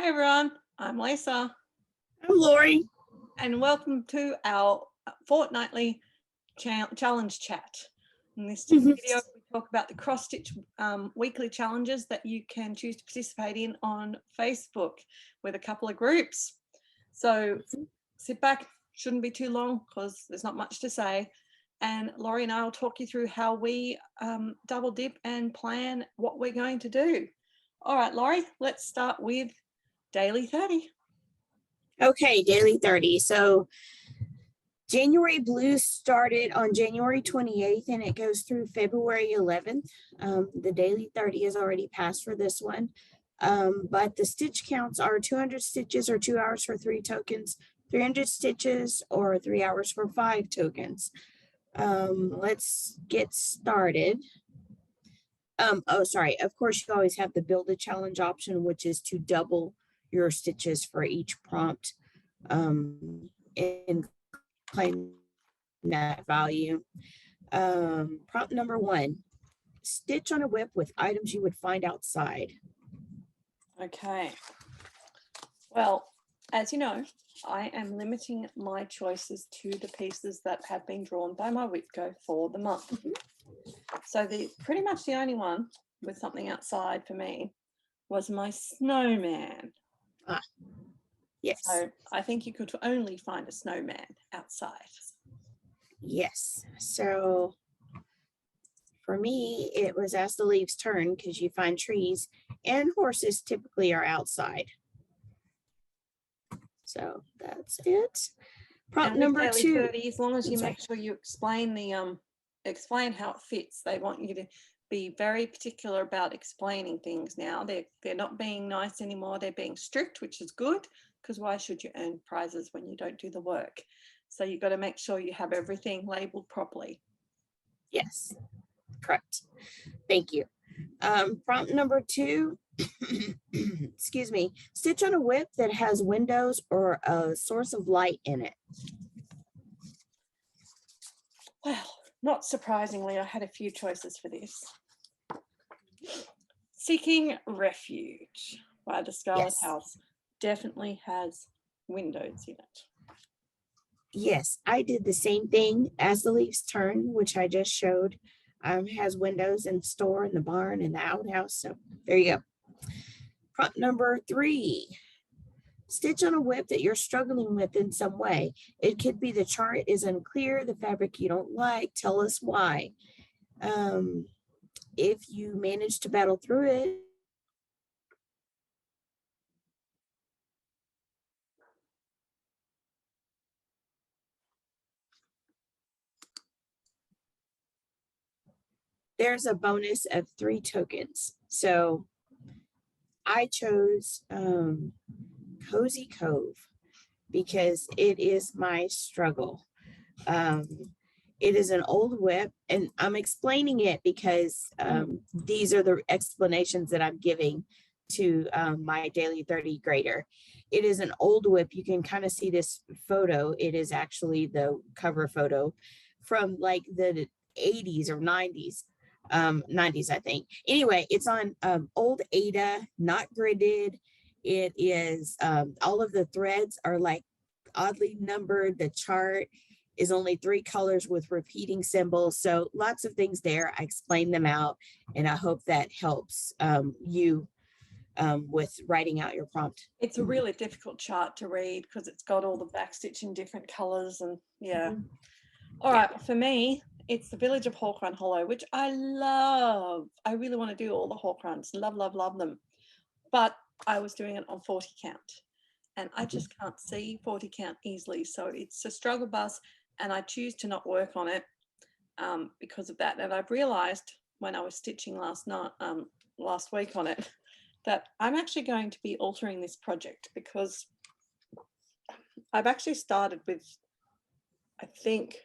Hi everyone, I'm Lisa I'm Lori. and welcome to our fortnightly challenge chat. In this video we talk about the cross stitch weekly challenges that you can choose to participate in on Facebook with a couple of groups. So sit back, shouldn't be too long because there's not much to say, and Lori and I will talk you through how we double dip and plan what we're going to do. All right, Lori, let's start with Daily 30. Okay, Daily 30. So January Blue started on January 28th and it goes through February 11th. The Daily 30 is already passed for this one. But the stitch counts are 200 stitches or 2 hours for 3 tokens, 300 stitches or 3 hours for 5 tokens. Let's get started. Of course, you always have the build a challenge option, which is to double your stitches for each prompt and claim that value. Prompt number 1, stitch on a whip with items you would find outside. Okay, well, as you know, I am limiting my choices to the pieces that have been drawn by my Whipco for the month. So pretty much the only one with something outside for me was my snowman. Yes. So I think you could only find a snowman outside. Yes. So for me, it was As the Leaves Turn, because you find trees and horses typically are outside. So that's it. Prompt number 2. 30, as long as you make sure you explain the explain how it fits. They want you to be very particular about explaining things now. They're not being nice anymore. They're being strict, which is good, because why should you earn prizes when you don't do the work? So you've got to make sure you have everything labeled properly. Yes, correct. Thank you. Prompt number 2, excuse me, stitch on a whip that has windows or a source of light in it. Well, not surprisingly, I had a few choices for this. Seeking Refuge by the Scarlet House definitely has windows in it. Yes, I did the same thing. As the Leaves Turn, which I just showed, has windows in the store, in the barn, in the outhouse. So there you go. Prompt number 3, stitch on a whip that you're struggling with in some way. It could be the chart is unclear, the fabric you don't like, tell us why. If you manage to battle through it, there's a bonus of 3 tokens. So I chose Cozy Cove because it is my struggle. It is an old whip, and I'm explaining it because these are the explanations that I'm giving to my Daily 30 grader. It is an old whip. You can kind of see this photo. It is actually the cover photo from like the 80s or 90s. 90s, I think. Anyway, it's on old Ada, not gridded. It is all of the threads are like oddly numbered. The chart is only 3 colors with repeating symbols. So lots of things there. I explained them out, and I hope that helps you with writing out your prompt. It's a really difficult chart to read because it's got all the backstitch in different colors, and All right, for me, it's the Village of Hawk Run Hollow, which I love. I really want to do all the Hawk Runs. Love, love, love them. But I was doing it on 40 count, and I just can't see 40 count easily. So it's a struggle bus, and I choose to not work on it because of that. And I've realized when I was stitching last week on it, that I'm actually going to be altering this project because I've actually started with, I think,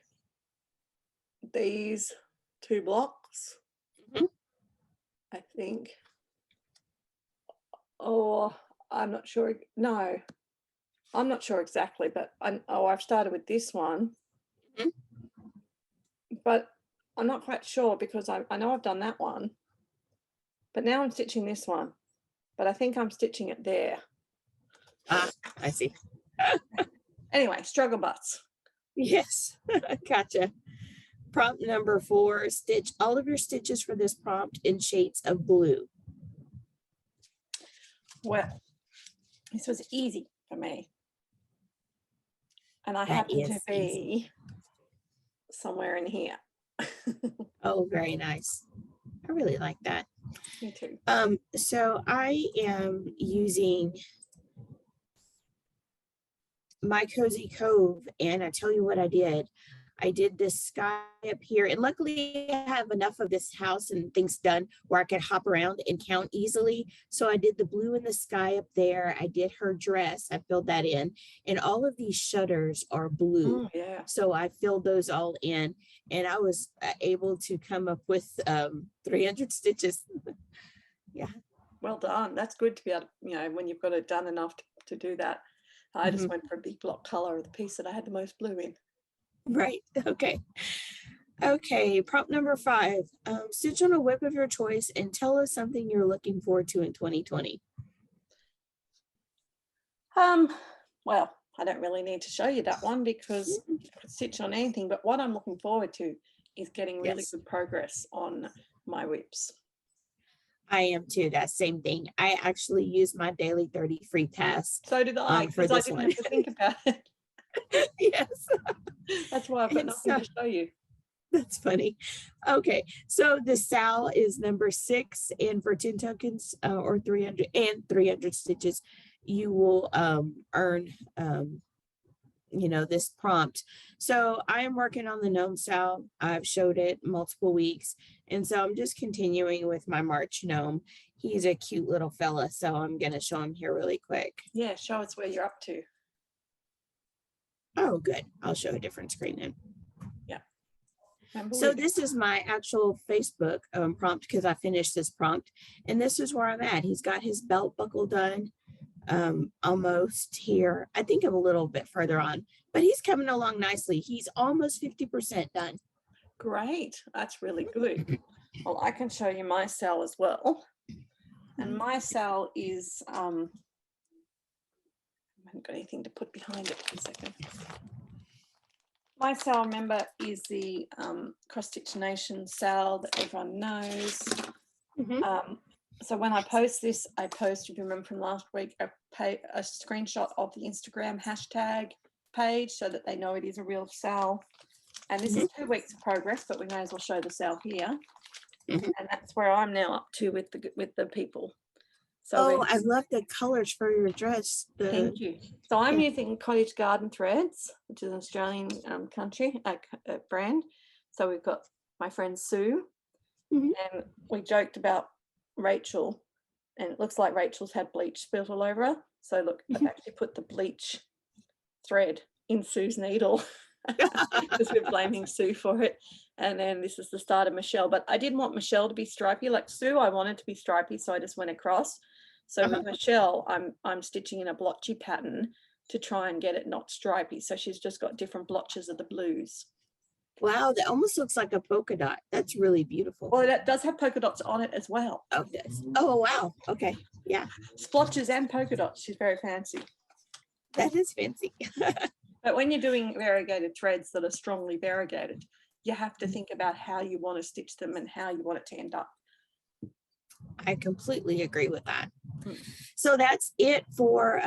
these 2 blocks. I think. Oh, I'm not sure. No, I'm not sure exactly, but I've started with this one. But I'm not quite sure because I know I've done that one, but now I'm stitching this one, but I think I'm stitching it there. Ah, I see. Anyway, struggle butts. Yes, gotcha. Prompt number 4, stitch all of your stitches for this prompt in shades of blue. Well, this was easy for me. And I That happen to is easy. be somewhere in here. Oh, very nice. I really like that. Me too. So I am using my Cozy Cove, and I tell you what I did. I did this sky up here, and luckily I have enough of this house and things done where I could hop around and count easily. So I did the blue in the sky up there. I did her dress. I filled that in, and all of these shutters are blue. Yeah. So I filled those all in, and I was able to come up with 300 stitches. Yeah. Well done. That's good to be able to, when you've got it done enough to do that. I just went for a big block color of the piece that I had the most blue in. Right. Okay. Okay. Prompt number 5. Stitch on a whip of your choice and tell us something you're looking forward to in 2020. Well, I don't really need to show you that one because you could stitch on anything, but what I'm looking forward to is getting really good progress on my whips. I am too. That same thing. I actually used my daily 30 free pass. So did I, because I didn't have to think about it. Yes. That's why I've got nothing to show you. That's funny. Okay, so the SAL is number 6, and for 10 tokens or 300 stitches, you will earn this prompt. So I am working on the gnome SAL. I've showed it multiple weeks, and so I'm just continuing with my March gnome. He's a cute little fella, so I'm going to show him here really quick. Yeah, show us where you're up to. Oh, good. I'll show a different screen then. Yeah. So this is my actual Facebook prompt because I finished this prompt, and this is where I'm at. He's got his belt buckle done almost here. I think I'm a little bit further on, but he's coming along nicely. He's almost 50% done. Great. That's really good. Well, I can show you my SAL as well. And my SAL is, I haven't got anything to put behind it for a second. My SAL, remember, is the Cross Stitch Nation SAL that everyone knows. So when I post this, I post, if you remember from last week, a screenshot of the Instagram hashtag page so that they know it is a real SAL. And this is 2 weeks of progress, but we may as well show the SAL here. And that's where I'm now up to with the people. So I love the colors for your dress. Thank you. So I'm using Cottage Garden Threads, which is an Australian brand. So we've got my friend Sue, and we joked about Rachel, and it looks like Rachel's had bleach spilled all over her. So look, I've actually put the bleach thread in Sue's needle because we're blaming Sue for it. And then this is the start of Michelle, but I didn't want Michelle to be stripy like Sue. I wanted to be stripy, so I just went across. So with Michelle, I'm stitching in a blotchy pattern to try and get it not stripy. So she's just got different blotches of the blues. Wow, that almost looks like a polka dot. That's really beautiful. Well, it does have polka dots on it as well. Oh, it does. Oh, wow. Okay. Yeah. Splotches and polka dots. She's very fancy. That is fancy. But when you're doing variegated threads that are strongly variegated, you have to think about how you want to stitch them and how you want it to end up. I completely agree with that. So that's it for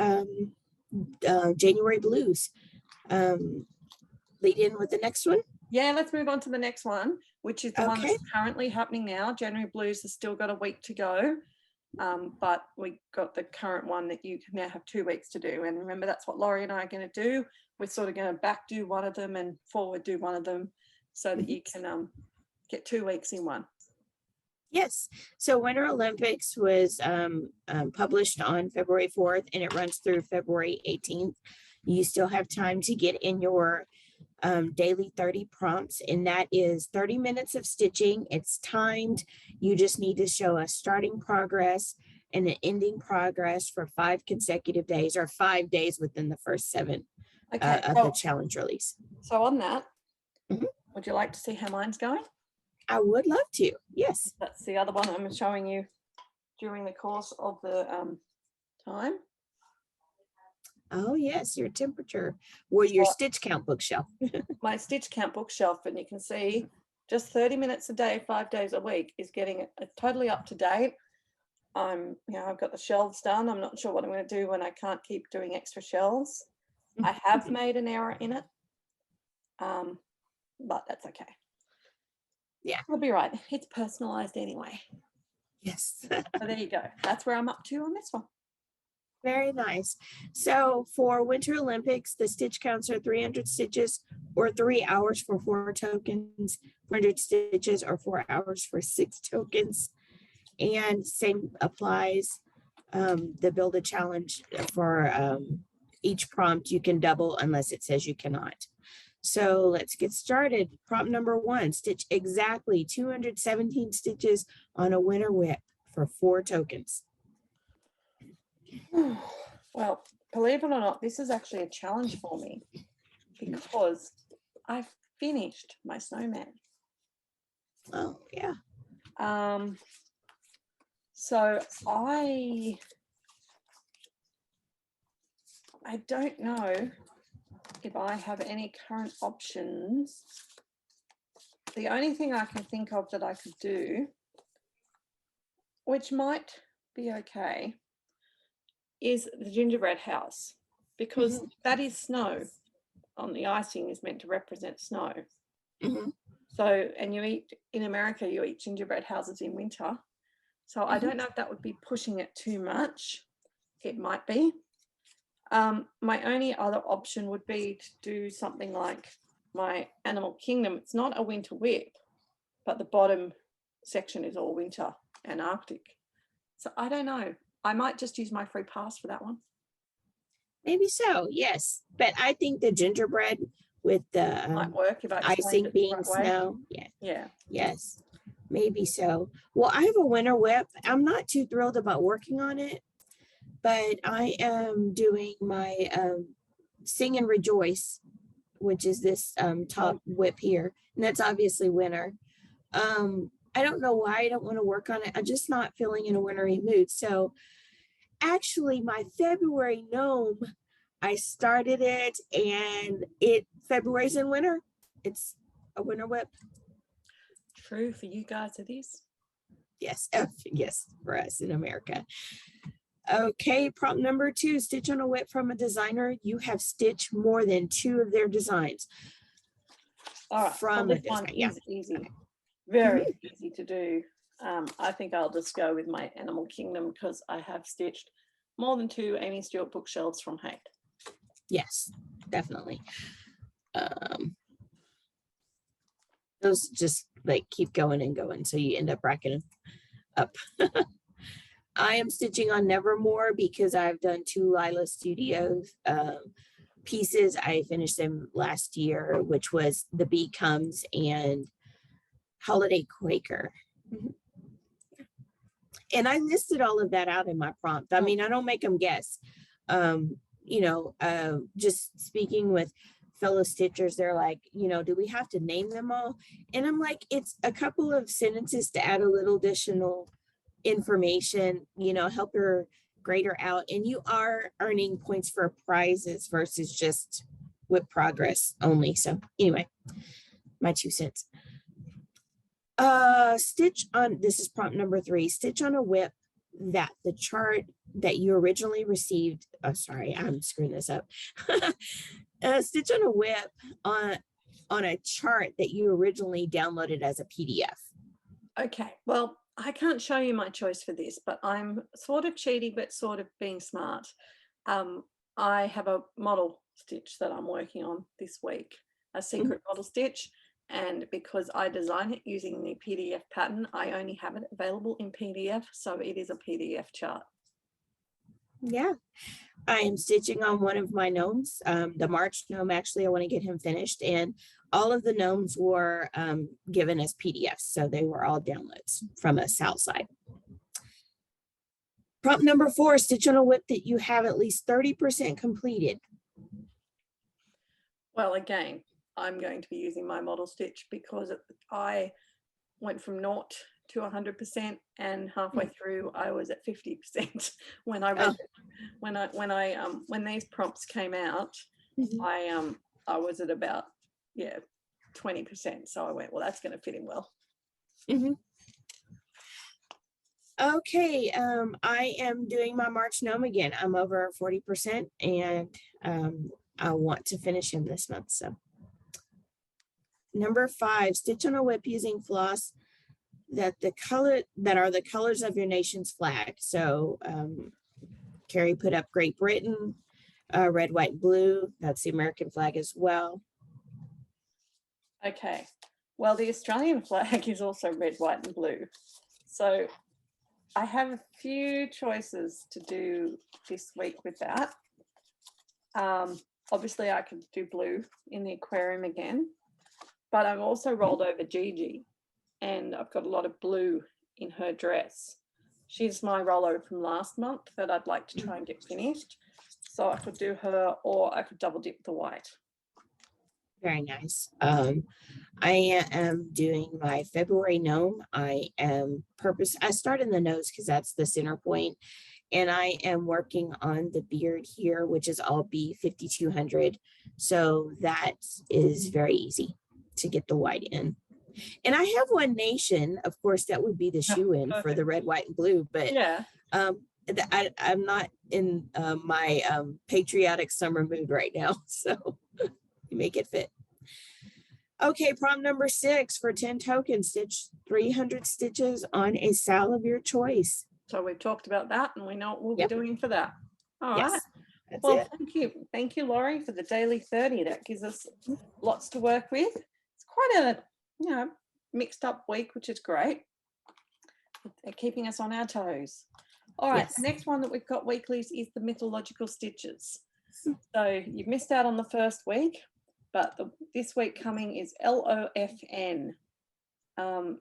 January Blues. Lead in with the next one. Yeah, let's move on to the next one, which is the one that's currently happening now. January Blues has still got a week to go, but we got the current one that you can now have 2 weeks to do. And remember, that's what Laurie and I are going to do. We're sort of going to back do one of them and forward do one of them so that you can get 2 weeks in one. Yes. So Winter Olympics was published on February 4th, and it runs through February 18th. You still have time to get in your daily 30 prompts, and that is 30 minutes of stitching. It's timed. You just need to show a starting progress and an ending progress for 5 consecutive days, or 5 days within the first 7 of the challenge release. So on that, would you like to see how mine's going? I would love to. Yes. That's the other one I'm showing you during the course of the time. Oh yes, your temperature or your So stitch count bookshelf. my stitch count bookshelf, and you can see just 30 minutes a day, 5 days a week is getting it totally up to date. I've got the shelves done. I'm not sure what I'm going to do when I can't keep doing extra shelves. I have made an error in it, but that's okay. Yeah. I'll be right. It's personalized anyway. Yes. So there you go. That's where I'm up to on this one. Very nice. So for Winter Olympics, the stitch counts are 300 stitches or 3 hours for 4 tokens, 400 stitches or 4 hours for 6 tokens. And same applies. The build a challenge for each prompt, you can double unless it says you cannot. So let's get started. Prompt number 1, stitch exactly 217 stitches on a winter whip for 4 tokens. Well, believe it or not, this is actually a challenge for me because I finished my snowman. Oh, yeah. So I don't know if I have any current options. The only thing I can think of that I could do, which might be okay, is the gingerbread house, because that is snow. On the icing is meant to represent snow. So, and in America, you eat gingerbread houses in winter. So I don't know if that would be pushing it too much. It might be. My only other option would be to do something like my Animal Kingdom. It's not a winter whip, but the bottom section is all winter and Arctic. So I don't know. I might just use my free pass for that one. Maybe so, yes. But I think the gingerbread with the Might work if I icing it being the right snow. Yeah. Yeah. Yes, maybe so. Well, I have a winter whip. I'm not too thrilled about working on it, but I am doing my Sing and Rejoice, which is this top whip here. And that's obviously winter. I don't know why I don't want to work on it. I'm just not feeling in a wintry mood. So actually my February gnome, I started it and February's in winter. It's a winter whip. True for you guys it is. Yes, yes, for us in America. Okay, prompt number 2, stitch on a whip from a designer. You have stitched more than 2 of their designs. All right, from well, this one is easy. Very easy to do. I think I'll just go with my Animal Kingdom because I have stitched more than 2 Amy Stewart bookshelves from Hate. Yes, definitely. Those just like keep going and going, so you end up racking up. I am stitching on Nevermore because I've done 2 Lila Studios pieces. I finished them last year, which was The Bee Comes and Holiday Quaker. And I listed all of that out in my prompt. I mean, I don't make them guess. Just speaking with fellow stitchers, they're like, do we have to name them all? And I'm like, it's a couple of sentences to add a little additional information, help your grader out. And you are earning points for prizes versus just whip progress only. So anyway, my 2 cents. Stitch on, this is prompt number 3, stitch on a whip that the chart that you originally received, sorry, I'm screwing this up. Stitch on a whip on a chart that you originally downloaded as a PDF. Okay, well, I can't show you my choice for this, but I'm sort of cheaty, but sort of being smart. I have a model stitch that I'm working on this week, a secret model stitch. And because I design it using the PDF pattern, I only have it available in PDF. So it is a PDF chart. Yeah. I am stitching on one of my gnomes, the March gnome. Actually, I want to get him finished. And all of the gnomes were given as PDFs. So they were all downloads from a Southside. Prompt number 4, stitch on a whip that you have at least 30% completed. Well, again, I'm going to be using my model stitch because I went from 0 to 100% and halfway through I was at 50% when I read it. when these prompts came out, I was at about 20%. So I went, well, that's going to fit in well. Okay, I am doing my March gnome again. I'm over 40%, and I want to finish him this month. So number 5, stitch on a whip using floss that are the colors of your nation's flag. So Carrie put up Great Britain, red, white, and blue. That's the American flag as well. Okay, well, the Australian flag is also red, white, and blue. So I have a few choices to do this week with that. Obviously, I could do blue in the aquarium again, but I've also rolled over Gigi, and I've got a lot of blue in her dress. She's my rollover from last month that I'd like to try and get finished. So I could do her, or I could double dip the white. Very nice. I am doing my February gnome. I start in the nose because that's the center point, and I am working on the beard here, which is all B5200. So that is very easy to get the white in. And I have One Nation, of course, that would be the shoe in for the red, white, and blue, but yeah. I'm not in my patriotic summer mood right now. So you make it fit. Okay, prompt number 6 for 10 tokens, stitch 300 stitches on a sal of your choice. So we've talked about that, and we know what we'll be doing for that. All right. That's well, it. Thank you, Laurie, for the daily 30. That gives us lots to work with. It's quite a mixed up week, which is great. They're keeping us on our toes. All right, The next one that we've got weeklies is the Mythological Stitchers. So you've missed out on the first week, but this week coming is LOFN.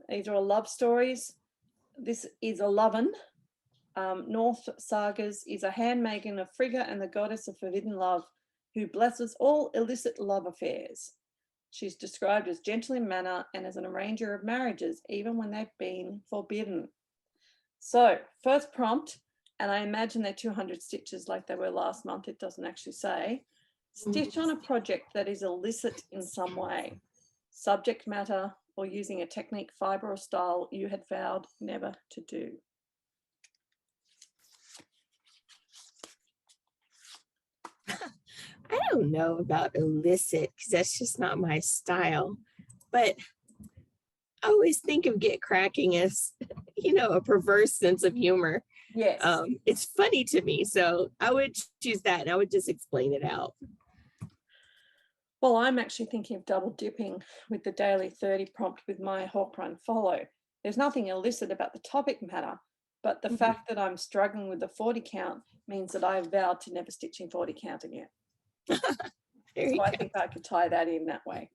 These are all love stories. This is a Loven. North Sagas is a handmaiden of Frigga and the goddess of forbidden love who blesses all illicit love affairs. She's described as gentle in manner and as an arranger of marriages, even when they've been forbidden. So, first prompt, and I imagine they're 200 stitches like they were last month. It doesn't actually say. Stitch on a project that is illicit in some way, subject matter, or using a technique, fibre, or style you had vowed never to do. I don't know about illicit because that's just not my style, but I always think of get cracking as, a perverse sense of humor. Yes. It's funny to me, so I would choose that, and I would just explain it out. Well, I'm actually thinking of double dipping with the daily 30 prompt with my Hawk Run Follow. There's nothing illicit about the topic matter, but the fact that I'm struggling with the 40 count means that I've vowed to never stitch in 40 count again. So I think I could tie that in that way.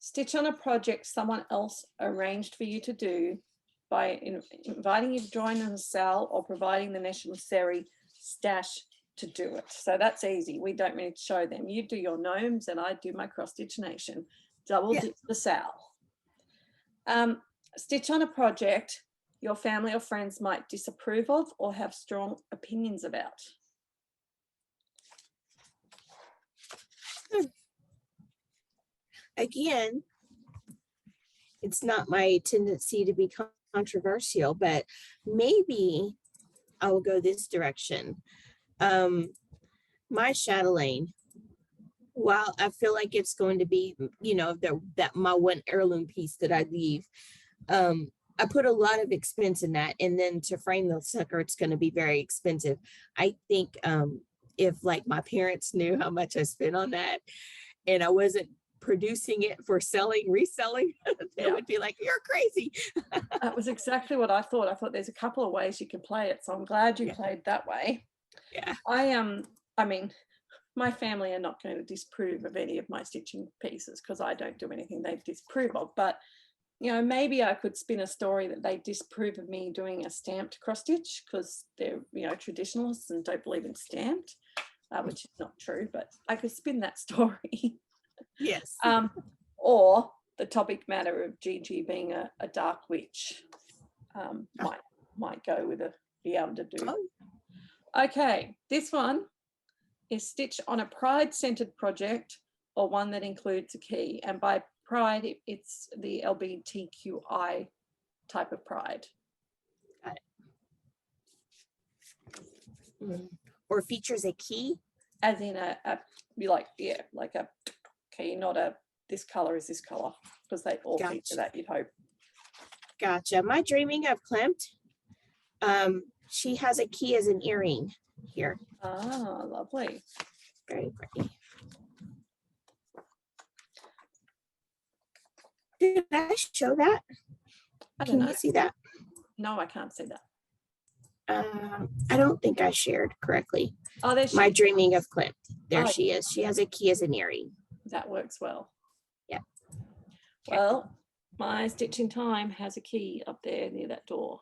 Stitch on a project someone else arranged for you to do by inviting you to join in a sal or providing the necessary stash to do it. So that's easy. We don't need to show them. You do your gnomes and I do my cross stitch nation. Double dip the sal. Stitch on a project your family or friends might disapprove of or have strong opinions about. Again, it's not my tendency to be controversial, but maybe I will go this direction. My chatelaine, while I feel like it's going to be, that my one heirloom piece that I leave, I put a lot of expense in that, and then to frame the sucker, it's going to be very expensive. I think if like my parents knew how much I spent on that, and I wasn't producing it for reselling, they would be like, "You're crazy." That was exactly what I thought. I thought there's a couple of ways you can play it, so I'm glad you played that way. Yeah. I mean, my family are not going to disapprove of any of my stitching pieces because I don't do anything they disapprove of. But maybe I could spin a story that they disapprove of me doing a stamped cross stitch because they're traditionalists and don't believe in stamped, which is not true. But I could spin that story. Yes. Or the topic matter of Gigi being a dark witch might go with be able to do. Oh, Okay, this one is stitch on a pride-centered project or one that includes a key. And by pride, it's the LGBTQI type of pride. got it. Or features a key. As in like a key, not a this color is this color, because they all feature that, you'd hope. Gotcha. My Dreaming of Klimt, she has a key as an earring here. Ah, lovely. Very pretty. Did I show that? Can you see that? No, I can't see that. I don't think I shared correctly. Oh, there's My Dreaming of Klimt. There she yeah. is. She has a key as an earring. That works well. Yeah. Well, my Stitching Time has a key up there near that door.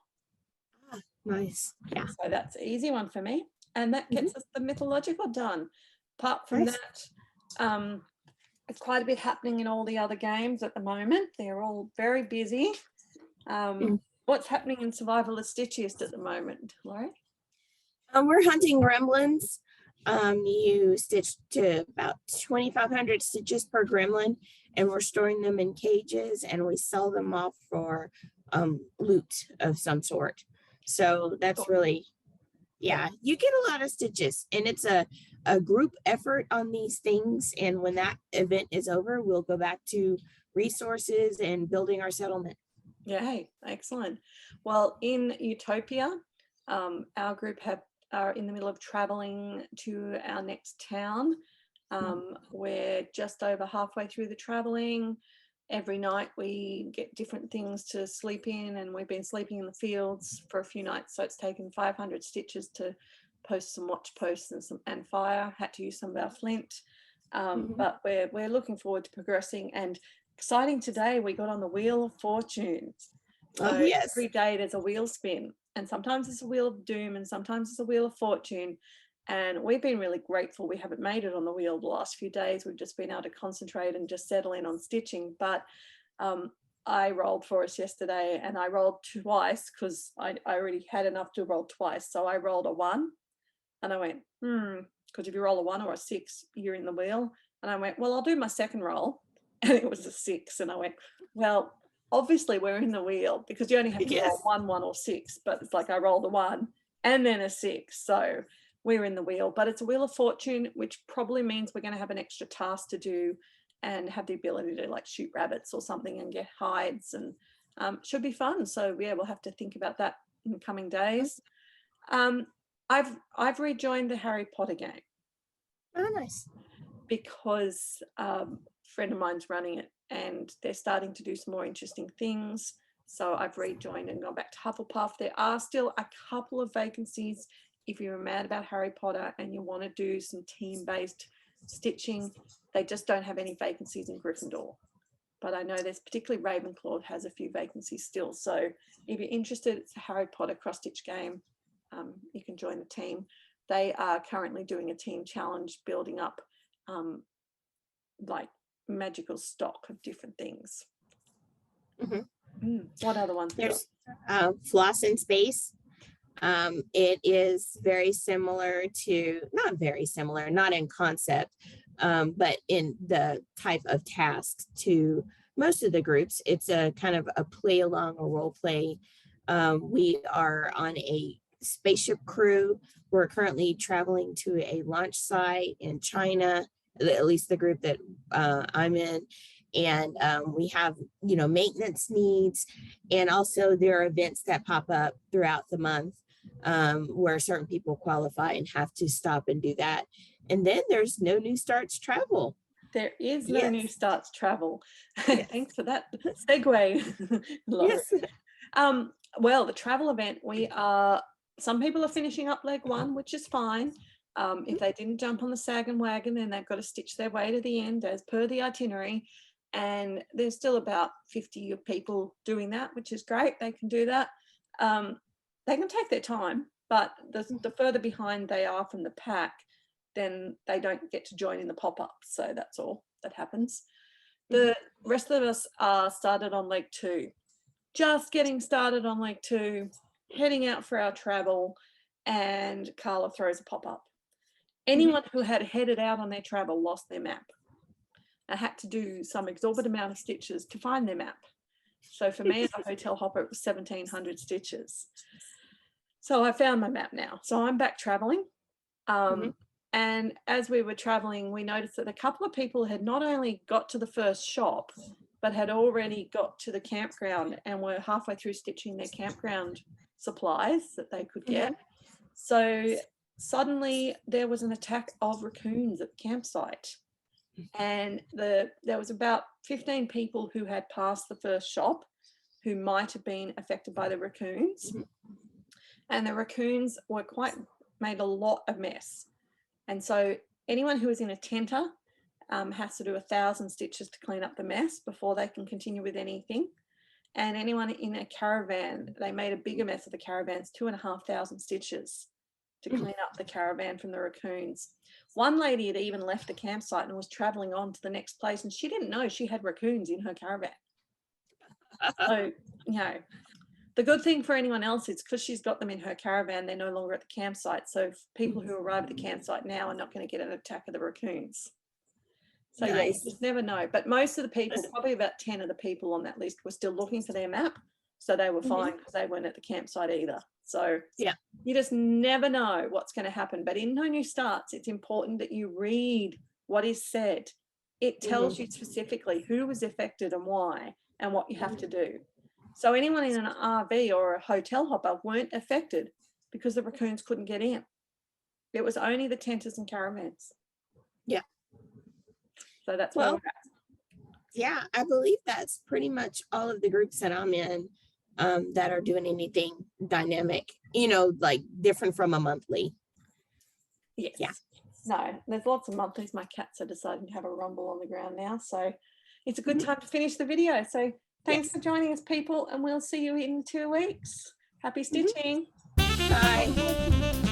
Nice. Yeah. So that's an easy one for me. And that gets us the mythological done. Apart from that, it's quite a bit happening in all the other games at the moment. They're all very busy. What's happening in Survivalist Stitchiest at the moment, Laurie? We're hunting gremlins. You stitch to about 2,500 stitches per gremlin, and we're storing them in cages, and we sell them off for loot of some sort. So that's really, yeah, you get a lot of stitches, and it's a group effort on these things. And when that event is over, we'll go back to resources and building our settlement. Yay, excellent. Well, in Utopia, our group are in the middle of traveling to our next town. We're just over halfway through the traveling. Every night we get different things to sleep in, and we've been sleeping in the fields for a few nights, so it's taken 500 stitches to post some watch posts and fire. Had to use some of our flint, but we're looking forward to progressing. And exciting today, we got on the Wheel of Fortune. So every day there's a wheel spin, and sometimes it's a Wheel of Doom and sometimes it's a Wheel of Fortune. And we've been really grateful we haven't made it on the wheel the last few days. We've just been able to concentrate and just settle in on stitching. But I rolled for us yesterday, and I rolled twice because I already had enough to roll twice. So I rolled a 1, and I went, because if you roll a 1 or a 6, you're in the wheel. And I went, well, I'll do my second roll. And it was a 6. And I went, well, obviously we're in the wheel, because you only have to roll 1, 1 or 6. But it's like I rolled a 1 and then a 6. So we're in the wheel. But it's a Wheel of Fortune, which probably means we're going to have an extra task to do and have the ability to like shoot rabbits or something and get hides, and should be fun. So yeah, we'll have to think about that in the coming days. I've rejoined the Harry Potter game. Oh, nice. Because a friend of mine's running it, and they're starting to do some more interesting things. So I've rejoined and gone back to Hufflepuff. There are still a couple of vacancies if you're mad about Harry Potter and you want to do some team-based stitching. They just don't have any vacancies in Gryffindor. But I know there's particularly Ravenclaw has a few vacancies still. So if you're interested, it's a Harry Potter cross-stitch game. You can join the team. They are currently doing a team challenge, building up like magical stock of different things. What other ones? There's Floss in Space. It is very similar to, not very similar, not in concept, but in the type of tasks to most of the groups. It's a kind of a play along, a role play. We are on a spaceship crew. We're currently traveling to a launch site in China, at least the group that I'm in. And we have, maintenance needs. And also there are events that pop up throughout the month where certain people qualify and have to stop and do that. And then there's no new starts travel. There is no new starts travel. Thanks for that segue. Yes. Well, the travel event, some people are finishing up leg 1, which is fine. If they didn't jump on the wagon, then they've got to stitch their way to the end as per the itinerary. And there's still about 50 people doing that, which is great. They can do that. They can take their time, but the further behind they are from the pack, then they don't get to join in the pop-up. So that's all that happens. The rest of us are started on leg 2. Just getting started on leg 2. heading out for our travel, and Carla throws a pop-up. Mm-hmm. Anyone who had headed out on their travel lost their map. I had to do some exorbitant amount of stitches to find their map. So for me, as a hotel hopper, it was 1,700 stitches. So I found my map now. So I'm back traveling. And as we were traveling, we noticed that a couple of people had not only got to the first shop, but had already got to the campground and were halfway through stitching their campground supplies that they could get. So suddenly there was an attack of raccoons at the campsite. And there was about 15 people who had passed the first shop who might have been affected by the raccoons. And the raccoons made a lot of mess. And so anyone who is in a tenter has to do 1,000 stitches to clean up the mess before they can continue with anything. And anyone in a caravan, they made a bigger mess of the caravans, 2,500 stitches to clean up the caravan from the raccoons. One lady had even left the campsite and was traveling on to the next place, and she didn't know she had raccoons in her caravan. So, the good thing for anyone else is because she's got them in her caravan, they're no longer at the campsite. So people who arrive at the campsite now are not going to get an attack of the raccoons. So you just never know. But most of the people, probably about 10 of the people on that list, were still looking for their map. So they were fine because they weren't at the campsite either. So you just never know what's going to happen. But in No New Starts, it's important that you read what is said. It tells you specifically who was affected and why and what you have to do. So anyone in an RV or a hotel hopper weren't affected because the raccoons couldn't get in. It was only the tenters and caravans. Yeah. So that's well, yeah, I believe that's pretty much all of the groups that I'm in that are doing anything dynamic, like different from a monthly. Yes. Yeah. No, there's lots of monthlies. My cats are deciding to have a rumble on the ground now. So it's a good time to finish the video. So thanks for joining us, people, and we'll see you in 2 weeks. Happy stitching. Bye.